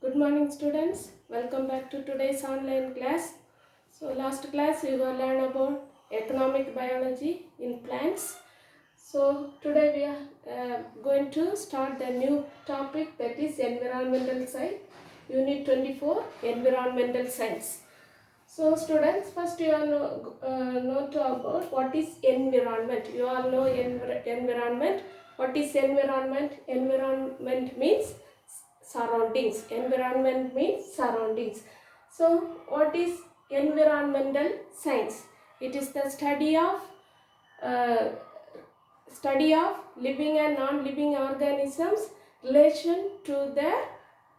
Good morning students, welcome back to today's online class. So last class we will learn about economic biology in plants. So today we are going to start the new topic, that is environmental science, unit 24, environmental science. So students, first you all know about what is environment. You all know environment. What is environment? Environment means surroundings. Environment means surroundings. So what is environmental science? It is the uh, study of living and non-living organisms relation to their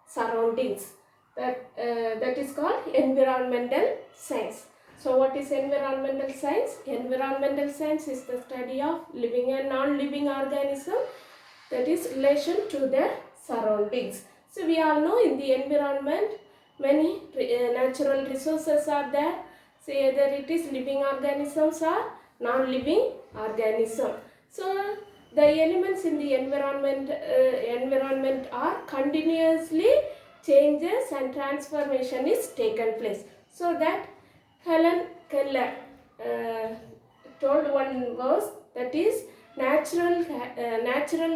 surroundings. That is called environmental science. So what is environmental science? Environmental science is the study of living and non-living organism, that is relation to their surroundings. So we all know in the environment many natural resources are there. So either it is living organisms or non-living organism. So the elements in the environment are continuously changes and transformation is taken place. So that Helen Keller told one verse, that is natural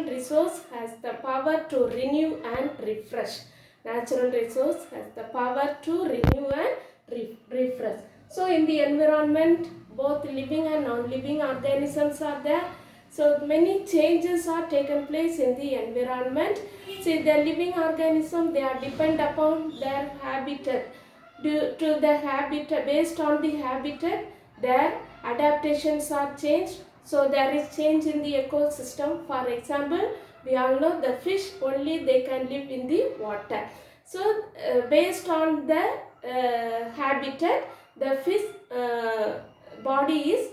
resource has the power to renew and refresh. Natural resource has the power to renew and refresh. So in the environment, both living and non-living organisms are there. So many changes are taken place in the environment. See, the living organism, they are depend upon their habitat. Due to the habitat, based on the habitat, their adaptations are changed. So there is change in the ecosystem. For example, we all know the fish only they can live in the water. So based on the habitat, the fish body is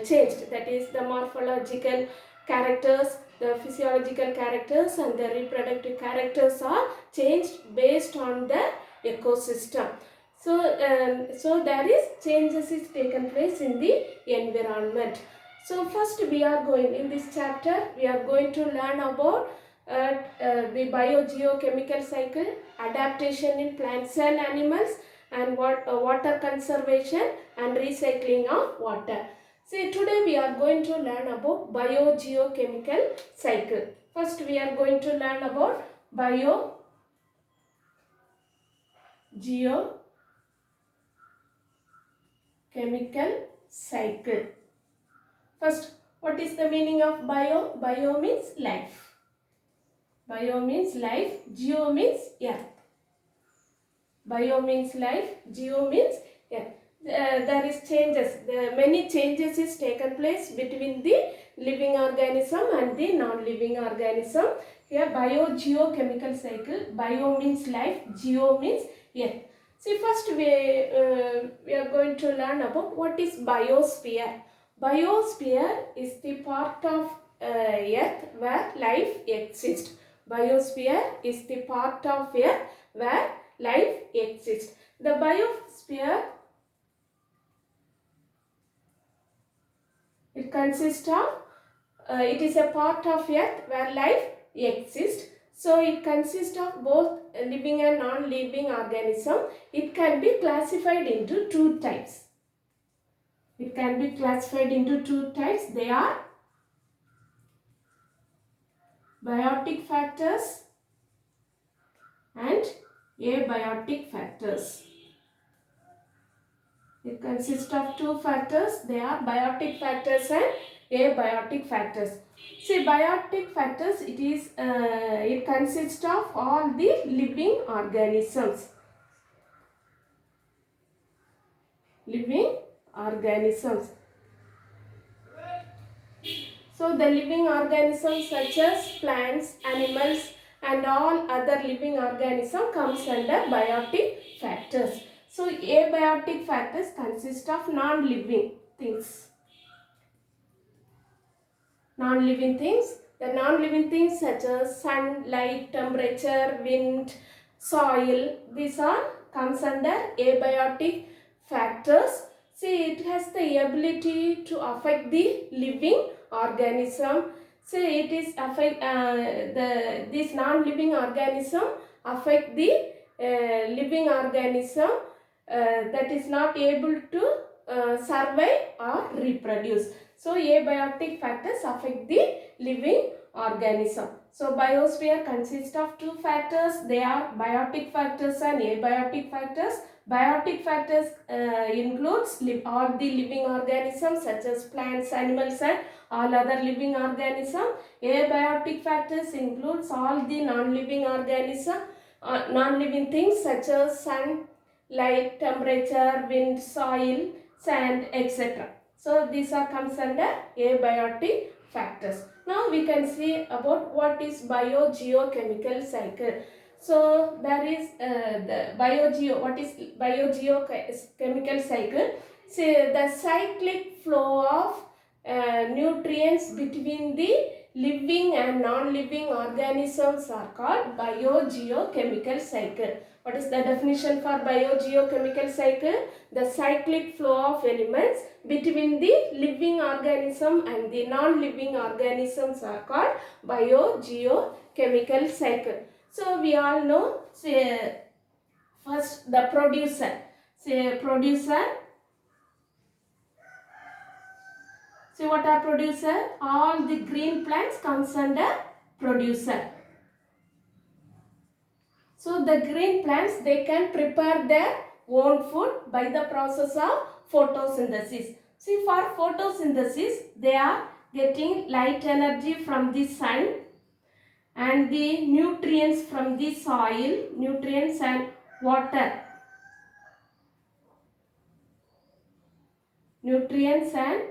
changed. That is the morphological characters, the physiological characters and the reproductive characters are changed based on the ecosystem. So there is changes is taken place in the environment. So first we are going, in this chapter we are going to learn about the biogeochemical cycle, adaptation in plants and animals, and water conservation and recycling of water. See, today we are going to learn about biogeochemical cycle. First we are going to learn about biogeochemical cycle. First, what is the meaning of bio? Bio means life. Bio means life. Geo means earth. Bio means life. Geo means earth. There is changes. Many changes is taken place between the living organism and the non-living organism. Here, biogeochemical cycle. Bio means life. Geo means earth. See, first we are going to learn about what is biosphere. Biosphere is the part of earth where life exists. Biosphere is the part of earth where life exists. The biosphere, it consists of, it is a part of earth where life exists. So it consists of both living and non-living organism. It can be classified into two types. It can be classified into two types. They are biotic factors and abiotic factors. It consists of two factors. They are biotic factors and abiotic factors. See, biotic factors, it consists of all the living organisms. Living organisms. So the living organisms such as plants, animals and all other living organisms comes under biotic factors. So abiotic factors consist of non-living things. Non-living things. The non-living things such as sun, light, temperature, wind, soil, these all comes under abiotic factors. See, it has the ability to affect the living organism. See, it is affect this non-living organism affect the living organism that is not able to survive or reproduce. So abiotic factors affect the living organism. So biosphere consists of two factors. They are biotic factors and abiotic factors. Biotic factors includes all the living organisms such as plants, animals and all other living organisms. Abiotic factors includes all the non-living organisms, non-living things such as sun, light, temperature, wind, soil, sand, etc. So these are comes under abiotic factors. Now we can see about what is biogeochemical cycle. So there is what is biogeochemical cycle? Say the cyclic flow of nutrients between the living and non-living organisms are called biogeochemical cycle. What is the definition for biogeochemical cycle? The cyclic flow of elements between the living organism and the non-living organisms are called biogeochemical cycle. So we all know, say, first the producer. Say producer. See what are producer? All the green plants comes under producer. So the green plants, they can prepare their own food by the process of photosynthesis. See, for photosynthesis, they are getting light energy from the sun and the nutrients from the soil, nutrients and water. Nutrients and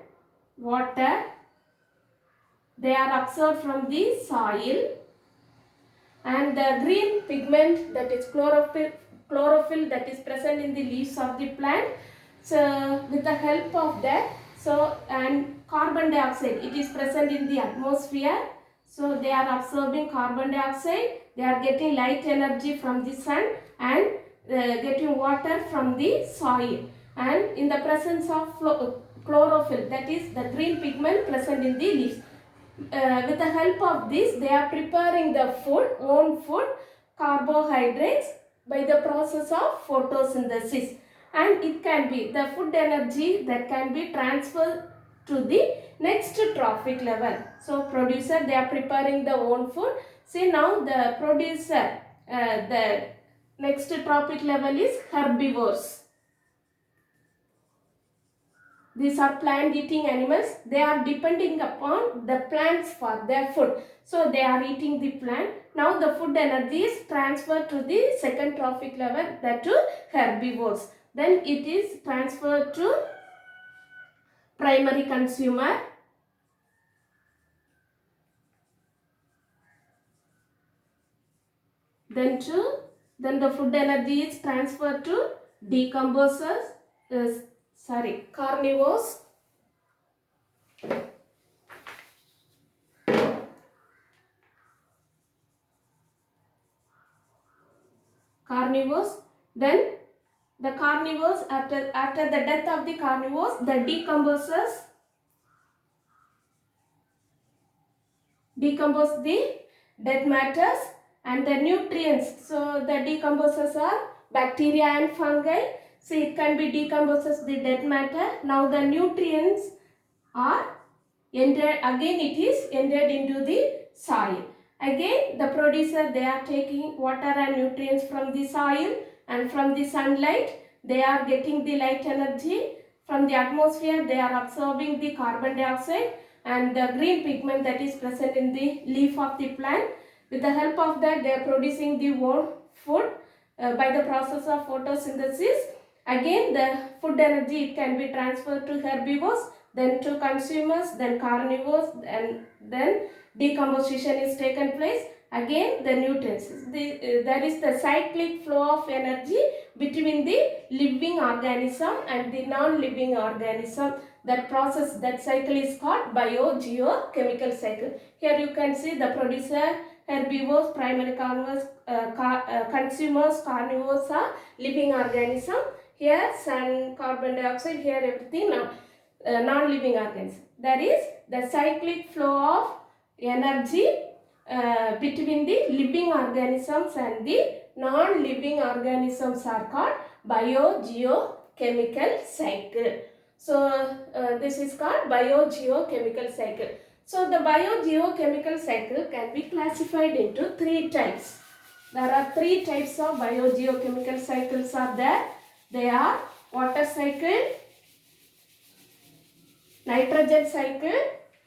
water, they are absorbed from the soil, and the green pigment, that is chlorophyll that is present in the leaves of the plant. So with the help of that, so and carbon dioxide, it is present in the atmosphere. So they are absorbing carbon dioxide, they are getting light energy from the sun and getting water from the soil, and in the presence of chlorophyll, that is the green pigment present in the leaves. With the help of this, they are preparing the own food, carbohydrates, by the process of photosynthesis, and it can be the food energy that can be transferred to the next trophic level. So producer, they are preparing the own food. See, now the producer, the next trophic level is herbivores. These are plant eating animals. They are depending upon the plants for their food. So they are eating the plant. Now the food energy is transferred to the second trophic level, that to herbivores. Then it is transferred to primary consumer. Then the food energy is transferred to decomposers. Carnivores. Then the carnivores, after the death of the carnivores, the decomposers decompose the dead matters and the nutrients. So the decomposers are bacteria and fungi. So it can be decomposes the dead matter. Now the nutrients are entered, again it is entered into the soil. Again the producer, they are taking water and nutrients from the soil and from the sunlight. They are getting the light energy from the atmosphere. They are absorbing the carbon dioxide and the green pigment that is present in the leaf of the plant. With the help of that, they are producing the own food by the process of photosynthesis. Again the food energy, it can be transferred to herbivores, then to consumers, then carnivores, and then decomposition is taken place. Again the nutrients. There is the cyclic flow of energy between the living organism and the non-living organism. That process, that cycle is called biogeochemical cycle. Here you can see the producer, herbivores, primary consumers, carnivores are living organism. Here sun, carbon dioxide, here everything non-living organism. That is the cyclic flow of energy between the living organisms and the non-living organisms are called biogeochemical cycle. So this is called biogeochemical cycle. So the biogeochemical cycle can be classified into three types. There are three types of biogeochemical cycles are there. They are water cycle, nitrogen cycle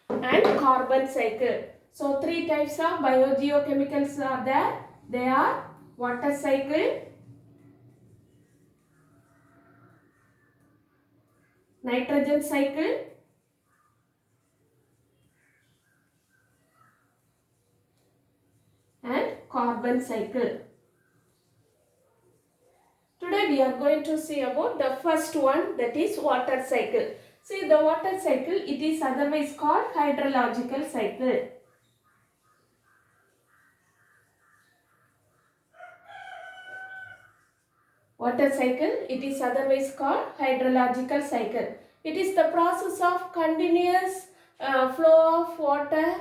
and carbon cycle. So three types of biogeochemicals are there. They are water cycle, nitrogen cycle and carbon cycle. Today we are going to see about the first one, that is water cycle. See, the water cycle, it is otherwise called hydrological cycle. Water cycle, it is otherwise called hydrological cycle. It is the process of continuous flow of water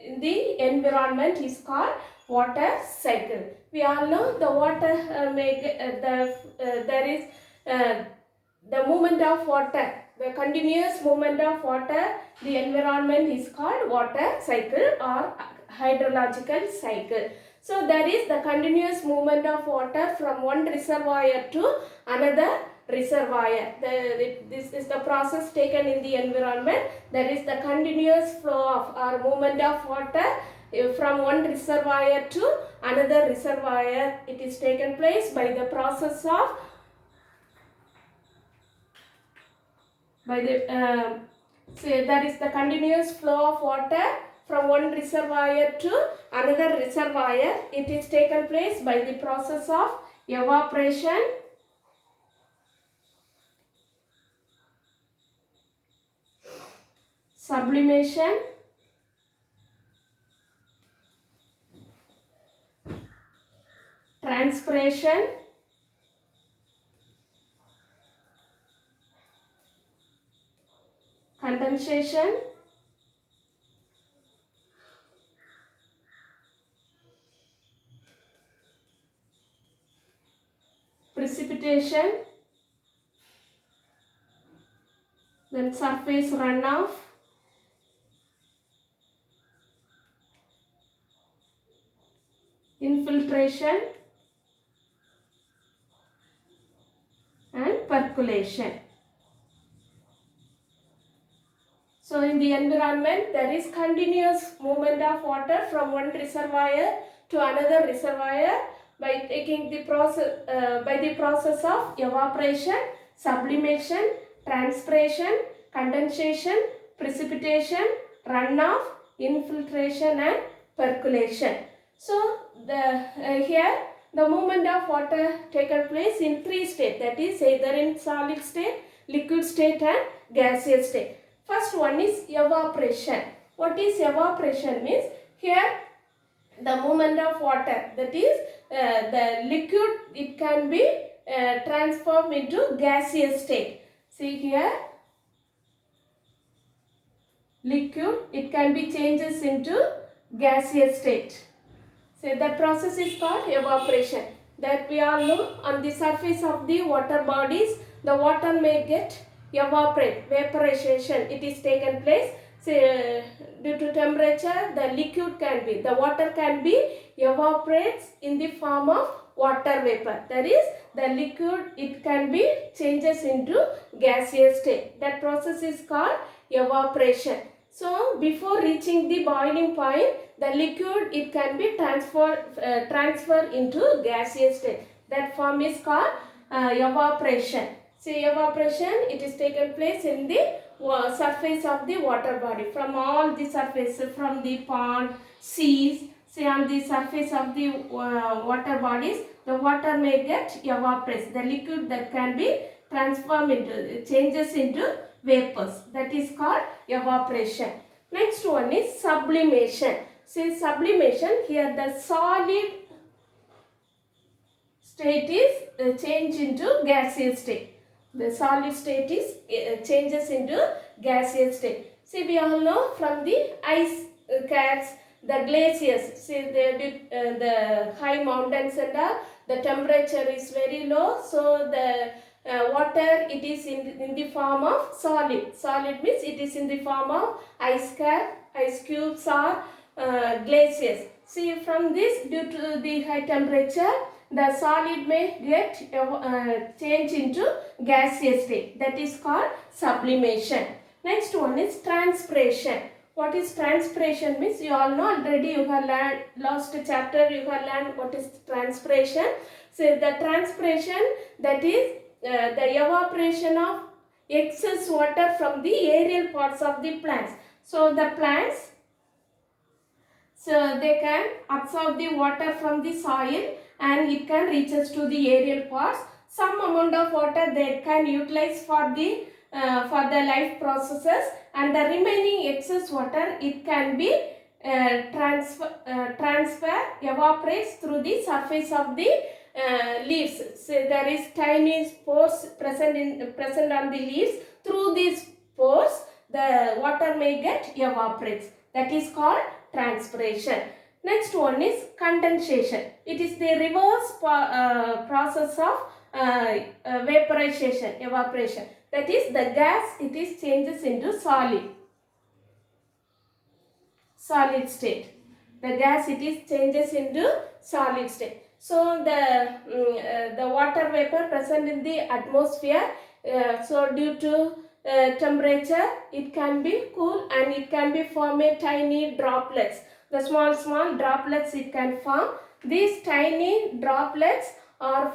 in the environment is called water cycle. We all know the water there is the movement of water, the continuous movement of water, the environment is called water cycle or hydrological cycle. So there is the continuous movement of water from one reservoir to another reservoir. This is the process taken in the environment. There is the continuous flow of or movement of water from one reservoir to another reservoir. It is taken place by the process of say there is the continuous flow of water from one reservoir to another reservoir. It is taken place by the process of evaporation, sublimation, transpiration, condensation, precipitation, then surface runoff, infiltration and percolation. So in the environment there is continuous movement of water from one reservoir to another reservoir by taking the process of evaporation, sublimation, transpiration, condensation, precipitation, runoff, infiltration and percolation. So here the movement of water taken place in three states, that is either in solid state, liquid state and gaseous state. First one is evaporation. What is evaporation means? Here the movement of water, that is the liquid, it can be transformed into gaseous state. See here, liquid, it can be changes into gaseous state. So that process is called evaporation. That we all know, on the surface of the water bodies, the water may get evaporate, vaporization, it is taken place. Say, due to temperature, the liquid can be, the water can be evaporates in the form of water vapor. That is, the liquid, it can be changes into gaseous state. That process is called evaporation. So before reaching the boiling point, the liquid, it can be transferred into gaseous state. That form is called evaporation. See, evaporation, it is taken place in the surface of the water body, from all the surfaces, from the pond, seas. See, on the surface of the water bodies, the water may get evaporates. The liquid that can be transformed into, changes into vapors. That is called evaporation. Next one is sublimation. See, sublimation, here the solid state is changed into gaseous state. The solid state is changes into gaseous state. See, we all know from the ice caps, The glaciers, see the high mountains and all, the temperature is very low, so the water it is in the form of solid. Solid means it is in the form of ice cap, ice cubes or glaciers. See, from this, due to the high temperature, the solid may get change into gaseous state. That is called sublimation. Next one is transpiration. What is transpiration means? You all know already, you have learned last chapter, you have learned what is transpiration. So the transpiration, that is the evaporation of excess water from the aerial parts of the plants. So the plants, so they can absorb the water from the soil and it can reach us to the aerial parts. Some amount of water they can utilize for the life processes, and the remaining excess water it can be evaporates through the surface of the leaves. So there is tiny pores present on the leaves. Through these pores, the water may get evaporates. That is called transpiration. Next one is condensation. It is the reverse process of vaporization, evaporation. That is, the gas it is changes into solid state. The gas it is changes into solid state. So the water vapor present in the atmosphere, so due to temperature it can be cool and it can be form a tiny droplets. The small droplets it can form. These tiny droplets are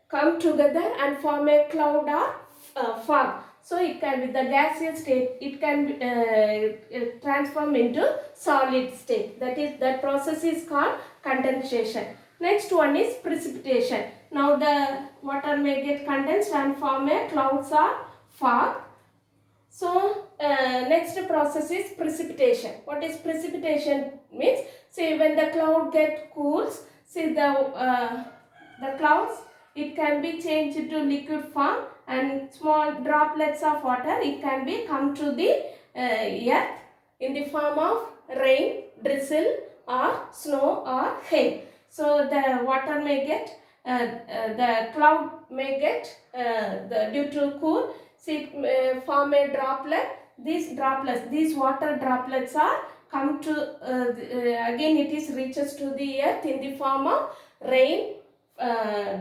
come together and form a cloud or fog. So it can be the gaseous state, it can transform into solid state. That process is called condensation. Next one is precipitation. Now the water may get condensed and form a clouds or fog. So next process is precipitation. What is precipitation means? See, when the cloud get cools, see the clouds it can be changed into liquid form, and small droplets of water it can be come to the earth in the form of rain, drizzle or snow or hail. So the water may get the cloud may get due to cool, see form a droplet. These water droplets are come to again it is reaches to the earth in the form of rain,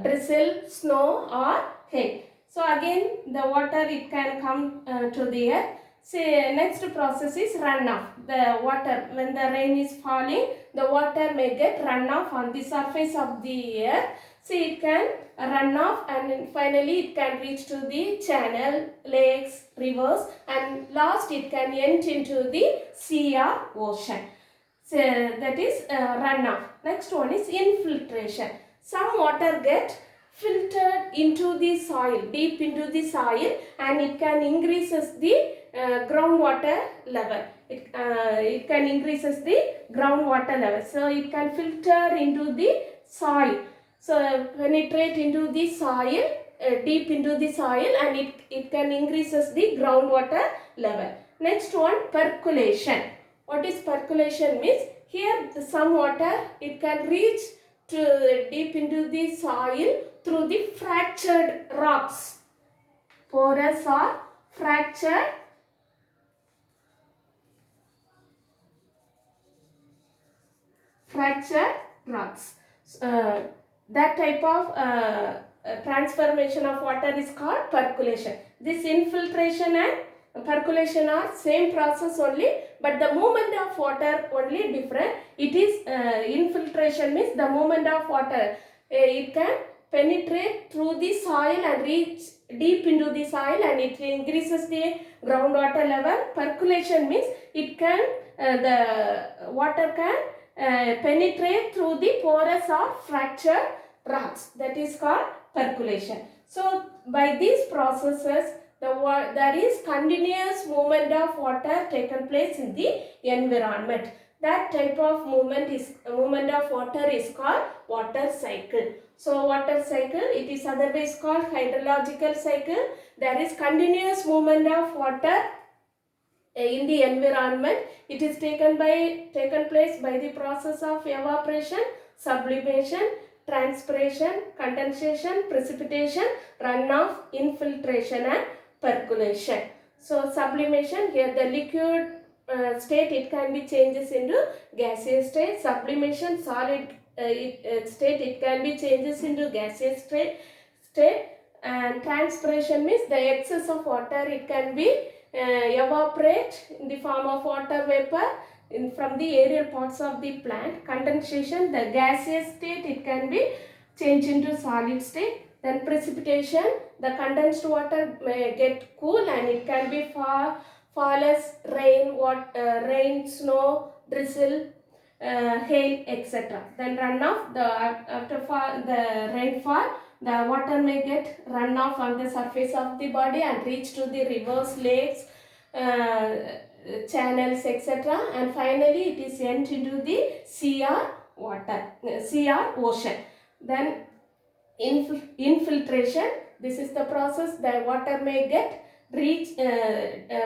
drizzle, snow or hail. So again the water it can come to the earth. Say next process is runoff. The water, when the rain is falling, the water may get runoff on the surface of the earth. See, it can run off and finally it can reach to the channel, lakes, rivers, and last it can end into the sea or ocean. So that is runoff. Next one is infiltration. Some water get filtered into the soil, deep into the soil, and it can increases the groundwater level. It can increases the groundwater level. So it can filter into the soil. So penetrate into the soil, deep into the soil, and it can increases the groundwater level. Next one, percolation. What is percolation means? Here some water it can reach to deep into the soil through the fractured rocks. Porous or fractured rocks. That type of transformation of water is called percolation. This infiltration and percolation are same process only, but the movement of water only different. It is infiltration means the movement of water. It can penetrate through the soil and reach deep into the soil, and it increases the groundwater level. Percolation means it can the water can penetrate through the porous or fractured rocks. That is called percolation. So by these processes there is continuous movement of water taken place in the environment. That type of movement of water is called water cycle. So water cycle, it is otherwise called hydrological cycle. There is continuous movement of water in the environment. It is taken place by the process of evaporation, sublimation, transpiration, condensation, precipitation, runoff, infiltration and percolation. So sublimation, here the liquid state, it can be changes into gaseous state. Sublimation, solid state, it can be changes into gaseous state. And transpiration means the excess of water, it can be evaporate in the form of water vapor from the aerial parts of the plant. Condensation, the gaseous state, it can be changed into solid state. Then precipitation, the condensed water may get cool and it can be fall as rain, snow, drizzle, hail, etc. Then runoff, after the rainfall, the water may get run off on the surface of the body and reach to the rivers, lakes, channels, etc. And finally it is sent into the sea or ocean. Then infiltration, this is the process. The water may get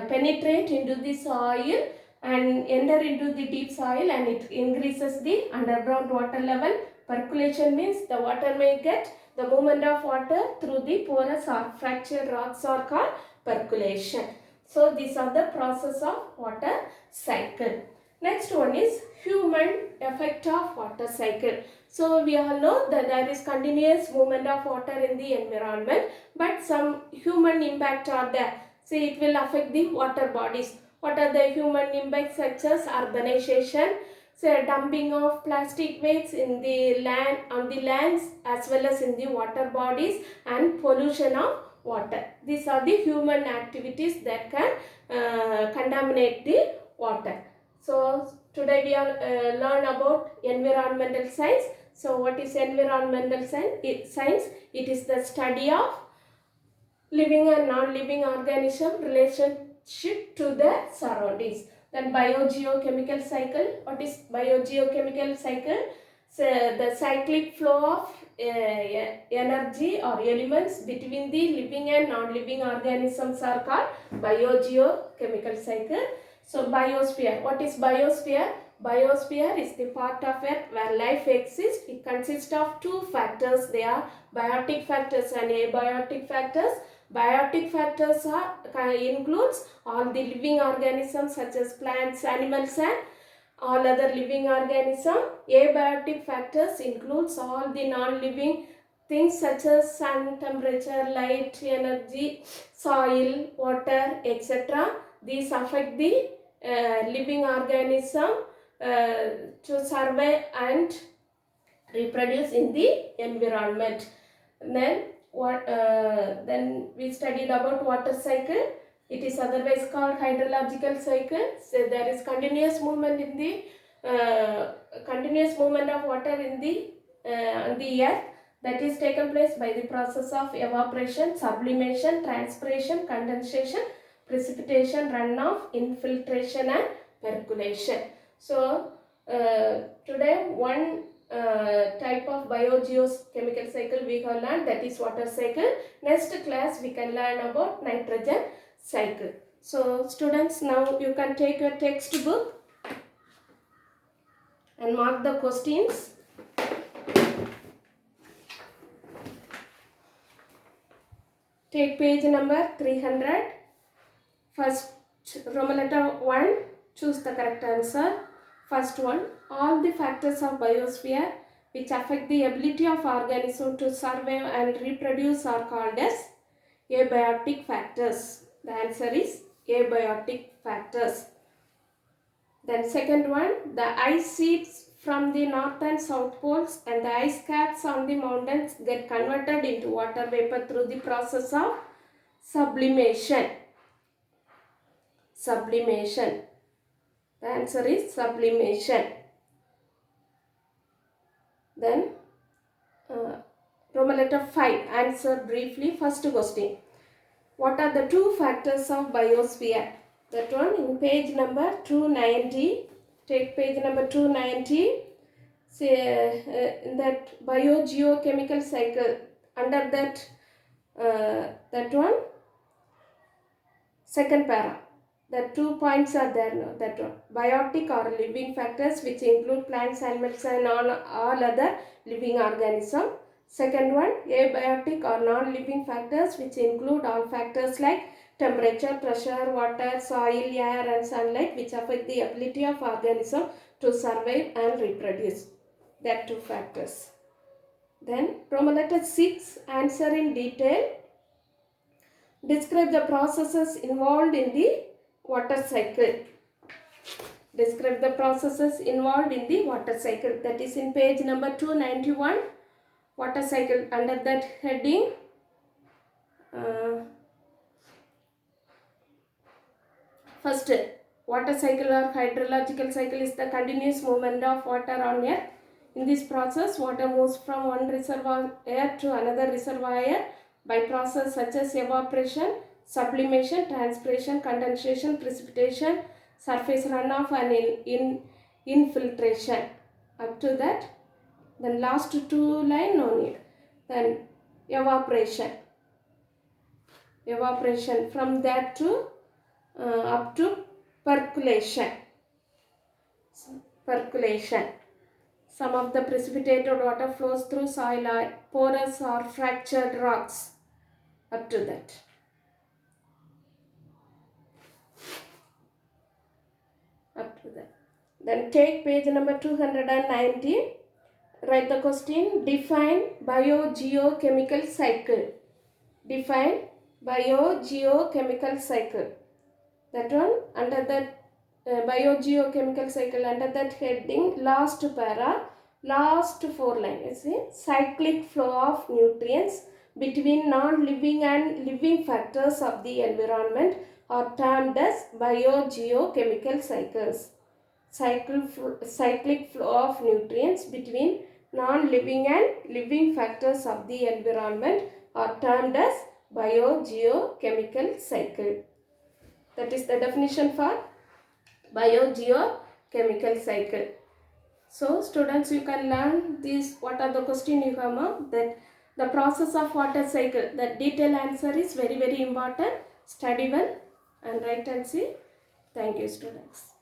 penetrate into the soil and enter into the deep soil, and it increases the underground water level. Percolation means the water may get the movement of water through the porous or fractured rocks are called percolation. So these are the process of water cycle. Next one is human effect of water cycle. So we all know that there is continuous movement of water in the environment, but some human impact are there. So it will affect the water bodies. What are the human impacts? Such as urbanization, so dumping of plastic waste in the land, on the lands as well as in the water bodies, and pollution of water. These are the human activities that can contaminate the water. So today we are learn about environmental science. So what is environmental science? It is the study of living and non-living organism relationship to their surroundings. Then biogeochemical cycle. What is biogeochemical cycle? So the cyclic flow of energy or elements between the living and non-living organisms are called biogeochemical cycle. So biosphere. What is biosphere? Biosphere is the part of Earth where life exists. It consists of two factors. They are biotic factors and abiotic factors. Biotic factors includes all the living organisms such as plants, animals and all other living organisms. Abiotic factors includes all the non-living things such as sun, temperature, light, energy, soil, water, etc. These affect the living organism to survive and reproduce in the environment. Then we studied about water cycle. It is otherwise called hydrological cycle. So there is continuous movement in the continuous movement of water in the earth, that is taken place by the process of evaporation, sublimation, transpiration, condensation, precipitation, runoff, infiltration and percolation. So today one type of biogeochemical cycle we have learned, that is water cycle. Next class we can learn about nitrogen cycle. So students, now you can take your textbook and mark the questions. Take page number 300. First Roman letter 1, choose the correct answer. First one, all the factors of biosphere which affect the ability of organism to survive and reproduce are called as abiotic factors. The answer is abiotic factors. Then second one, the ice sheets from the north and south poles and the ice caps on the mountains get converted into water vapor through the process of sublimation. Sublimation. The answer is sublimation. Then Roman letter 5. Answer briefly. First question. What are the two factors of biosphere? That one in page number 290. Take page number 290. Say in that biogeochemical cycle, under that one, second para. The 2 points are there now. That one. Biotic or living factors which include plants, animals and all other living organisms. Second one, abiotic or non-living factors which include all factors like temperature, pressure, water, soil, air and sunlight which affect the ability of organism to survive and reproduce. That 2 factors. Then Roman letter 6, answer in detail. Describe the processes involved in the water cycle. Describe the processes involved in the water cycle. That is in page number 291. Water cycle. Under that heading, first, water cycle or hydrological cycle is the continuous movement of water on earth. In this process, water moves from one reservoir to another reservoir by process such as evaporation, sublimation, transpiration, condensation, precipitation, surface runoff and infiltration. Up to that, then last 2 line no need. Then evaporation. Evaporation from that to up to percolation. Percolation. Some of the precipitated water flows through soil or porous or fractured rocks. Up to that. Up to that. Then take page number 290. Write the question. Define biogeochemical cycle. Define biogeochemical cycle. That one under that biogeochemical cycle, under that heading, last para, last 4 lines. See, cyclic flow of nutrients between non-living and living factors of the environment are termed as biogeochemical cycles. Cyclic flow of nutrients between non-living and living factors of the environment are termed as biogeochemical cycle. That is the definition for biogeochemical cycle. So students, you can learn this. What are the questions you come up? That the process of water cycle. The detailed answer is very important. Study well and write and see. Thank you students.